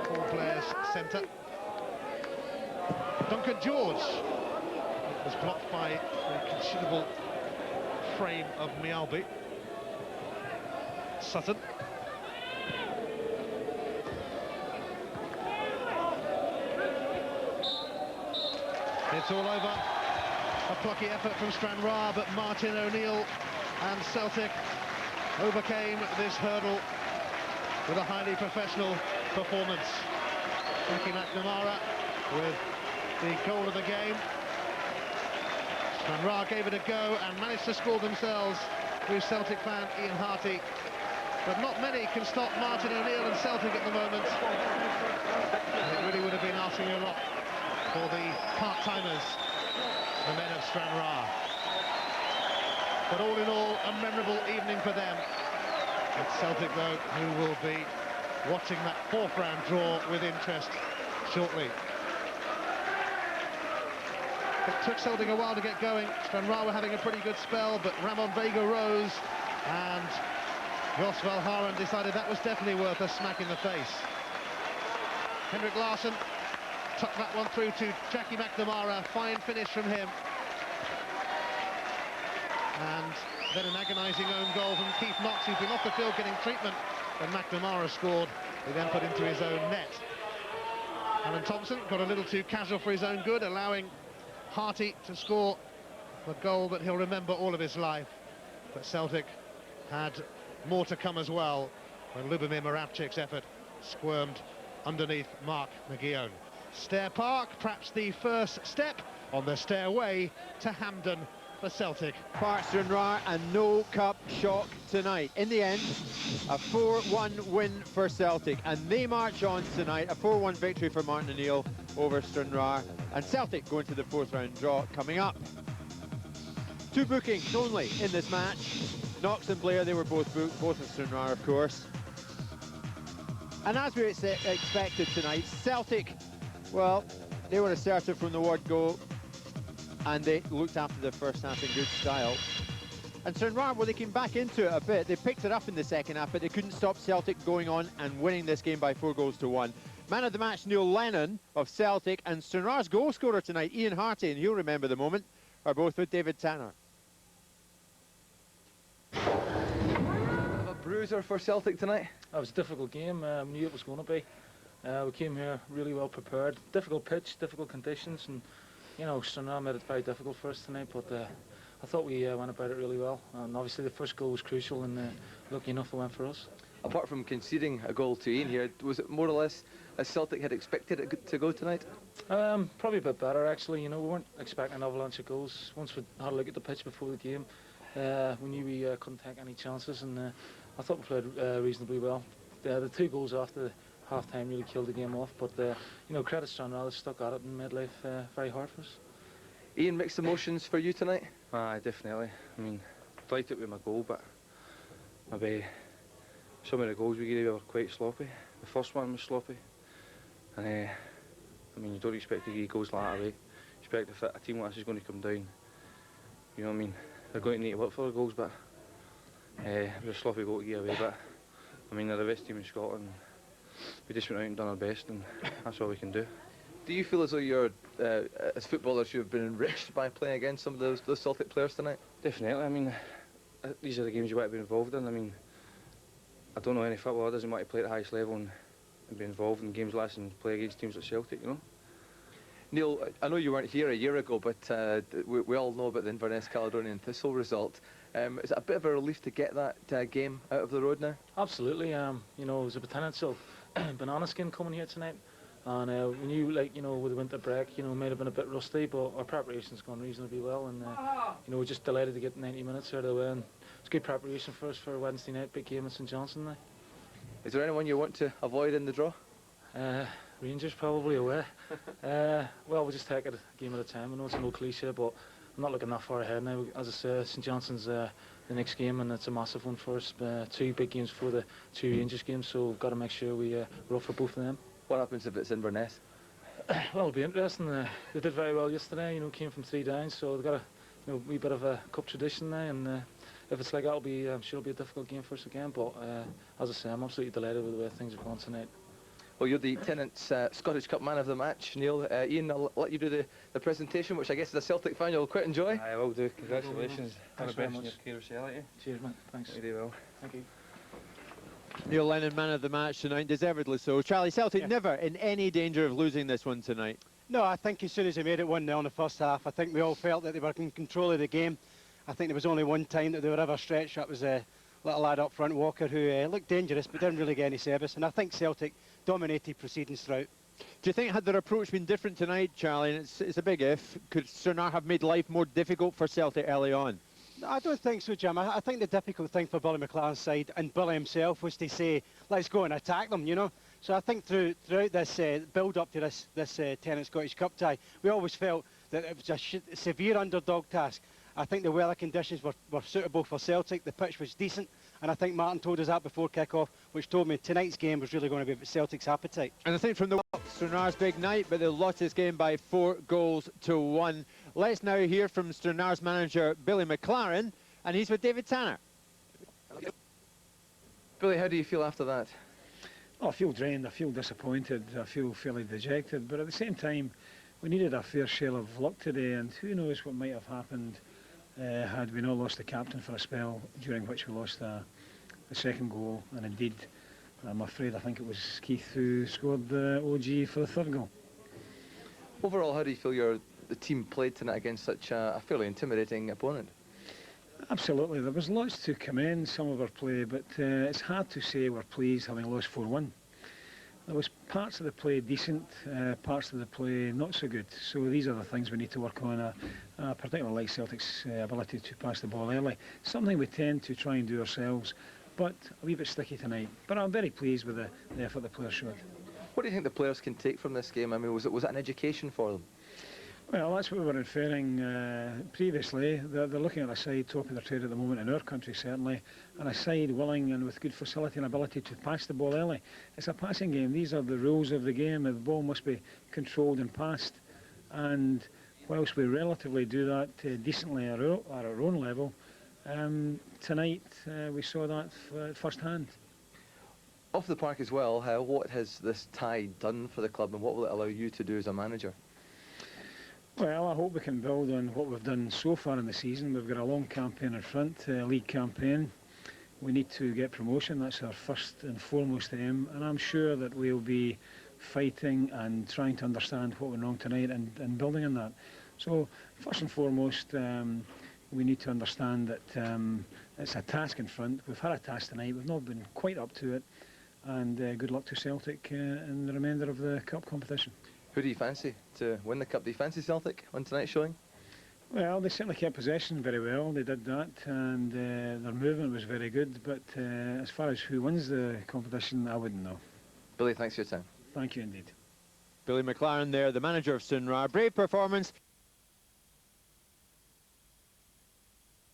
4 players centre. Duncan George was blocked by the considerable frame of Mialbi. Sutton. It's all over. A plucky effort from Stranraer, but Martin O'Neill and Celtic overcame this hurdle with a highly professional performance. Jackie McNamara with the goal of the game. Stranraer gave it a go and managed to score themselves through Celtic fan Ian Harty. But not many can stop Martin O'Neill and Celtic at the moment. It really would have been asking a lot for the part-timers, the men of Stranraer. But all in all, a memorable evening for them. It's Celtic, though, who will be watching that 4th round draw with interest shortly. It took Celtic a while to get going. Stranraer were having a pretty good spell, but Ramon Vega rose, and Jos Valharan decided that was definitely worth a smack in the face. Henrik Larsson tucked that one through to Jackie McNamara. Fine finish from him. And then an agonising own goal from Keith Knox, who'd been off the field getting treatment when McNamara scored. He then put into his own net. Alan Thompson got a little too casual for his own good, allowing Harty to score the goal that he'll remember all of his life. But Celtic had more to come as well when Lubomir Moravcik's effort squirmed underneath Mark McGeown. Stair Park, perhaps the first step on the stairway to Hampden for Celtic. Park Stranraer, and no cup shock tonight. In the end, a 4-1 win for Celtic, and they march on tonight. A 4-1 victory for Martin O'Neill over Stranraer, and Celtic going to the 4th round draw coming up. 2 bookings only in this match. Knox and Blair, they were both booked, both of Stranraer, of course. And as we expected tonight, Celtic, well, they were assertive from the word go, and they looked after the first half in good style. And Stranraer, well, they came back into it a bit. They picked it up in the second half, but they couldn't stop Celtic going on and winning this game by 4 goals to 1. Man of the match, Neil Lennon of Celtic, and Stranraer's goal scorer tonight, Ian Harty, and he'll remember the moment, are both with David Tanner. A bruiser for Celtic tonight? It was a difficult game. We knew it was going to be. We came here really well prepared. Difficult pitch, difficult conditions, and you know, Stranraer made it very difficult for us tonight, but I thought we went about it really well. And obviously the first goal was crucial, and lucky enough it went for us. Apart from conceding a goal to Ian here, was it more or less as Celtic had expected it to go tonight? Probably a bit better, actually. You know, we weren't expecting an avalanche of goals. Once we had a look at the pitch before the game, we knew we couldn't take any chances, and I thought we played reasonably well. The 2 goals after half-time really killed the game off, but you know, credit Stranraer, they stuck at it and made life very hard for us. Ian, mixed emotions for you tonight? Definitely. I mean, delighted with my goal, but maybe some of the goals we gave were quite sloppy. The first one was sloppy, and I mean, you don't expect to give goals like that away. You expect if a team like this is going to come down, you know what I mean, they're going to need to work for the goals, but it was a sloppy goal to give away. But I mean, they're the best team in Scotland. We just went out and done our best, and that's all we can do. Do you feel as though you're, as footballers, you've been enriched by playing against some of those Celtic players tonight? Definitely. I mean, these are the games you want to be involved in. I mean, I don't know any footballer that doesn't want to play at the highest level and be involved in games like this and play against teams like Celtic, you know. Neil, I know you weren't here a year ago, but we all know about the Inverness Caledonian Thistle result. Is it a bit of a relief to get that game out of the road now? Absolutely. You know, it was a potential banana skin coming here tonight, and we knew, like, you know, with the winter break, you know, it might have been a bit rusty, but our preparation's gone reasonably well, and you know, we're just delighted to get 90 minutes out of the way, and it's good preparation for us for Wednesday night, big game at St Johnstone now. Is there anyone you want to avoid in the draw? Rangers probably away. Well, we'll just take it a game at a time. I know it's an old cliche, but I'm not looking that far ahead now. As I say, St Johnstone's the next game, and it's a massive one for us. 2 big games for the 2 Rangers games, so we've got to make sure we're up for both of them. What happens if it's Inverness? Well, it'll be interesting. They did very well yesterday, you know, came from 3 down, so they've got a wee bit of a cup tradition now, and if it's like that, I'm sure it'll be a difficult game for us again, but as I say, I'm absolutely delighted with the way things have gone tonight. Well, you're the Tennent's Scottish Cup man of the match, Neil. Ian, I'll let you do the presentation, which I guess as a Celtic fan you'll quite enjoy. I will do. Congratulations. Thanks All the very best in much. your career, Celtic. Cheers, mate. Thanks. You do well. Thank you. Neil Lennon, man of the match tonight, deservedly so. Charlie, Celtic never in any danger of losing this one tonight. No, I think as soon as they made it 1-0 in the first half, I think we all felt that they were in control of the game. I think there was only one time that they were ever stretched. That was a little lad up front, Walker, who looked dangerous but didn't really get any service. And I think Celtic dominated proceedings throughout. Do you think, had their approach been different tonight, Charlie, and it's a big if, could Stranraer have made life more difficult for Celtic early on? No, I don't think so, Jim. I think the difficult thing for Billy McLaren's side and Billy himself was to say, let's go and attack them, you know. So I think throughout this build-up to this Tennent Scottish Cup tie, we always felt that it was a severe underdog task. I think the weather conditions were suitable for Celtic, the pitch was decent, and I think Martin told us that before kick-off, which told me tonight's game was really going to be Celtic's appetite. And I think from the Stranraer's big night, but they lost this game by 4 goals to 1. Let's now hear from Stranraer's manager, Billy McLaren, and he's with David Tanner. Billy, how do you feel after that? Oh, I feel drained, I feel disappointed, I feel fairly dejected, but at the same time, we needed a fair share of luck today, and who knows what might have happened had we not lost the captain for a spell, during which we lost the second goal, and indeed, I'm afraid I think it was Keith who scored the OG for the third goal. Overall, how do you feel the team played tonight against such a fairly intimidating opponent? Absolutely, there was lots to commend some of our play, but it's hard to say we're pleased having lost 4-1. There was parts of the play decent, parts of the play not so good. So these are the things we need to work on. Particularly like Celtic's ability to pass the ball early. Something we tend to try and do ourselves, but a wee bit sticky tonight. But I'm very pleased with the effort the players showed. What do you think the players can take from this game? I mean, was it an education for them? Well, that's what we were inferring previously. They're looking at a side top of their trade at the moment in our country, certainly, and a side willing and with good facility and ability to pass the ball early. It's a passing game. These are the rules of the game. The ball must be controlled and passed. And whilst we relatively do that decently at our own level, tonight we saw that firsthand. Off the park as well, what has this tie done for the club, and what will it allow you to do as a manager? Well, I hope we can build on what we've done so far in the season. We've got a long campaign in front, league campaign. We need to get promotion. That's our first and foremost aim. And I'm sure that we'll be fighting and trying to understand what went wrong tonight and building on that. So, first and foremost, we need to understand that it's a task in front. We've had a task tonight. We've not been quite up to it. And good luck to Celtic in the remainder of the cup competition. Who do you fancy to win the cup? Do you fancy Celtic on tonight's showing? Well, they certainly kept possession very well. They did that, and their movement was very good. But as far as who wins the competition, I wouldn't know. Billy, thanks for your time. Thank you indeed. Billy McLaren there, the manager of Stranraer. Brave performance.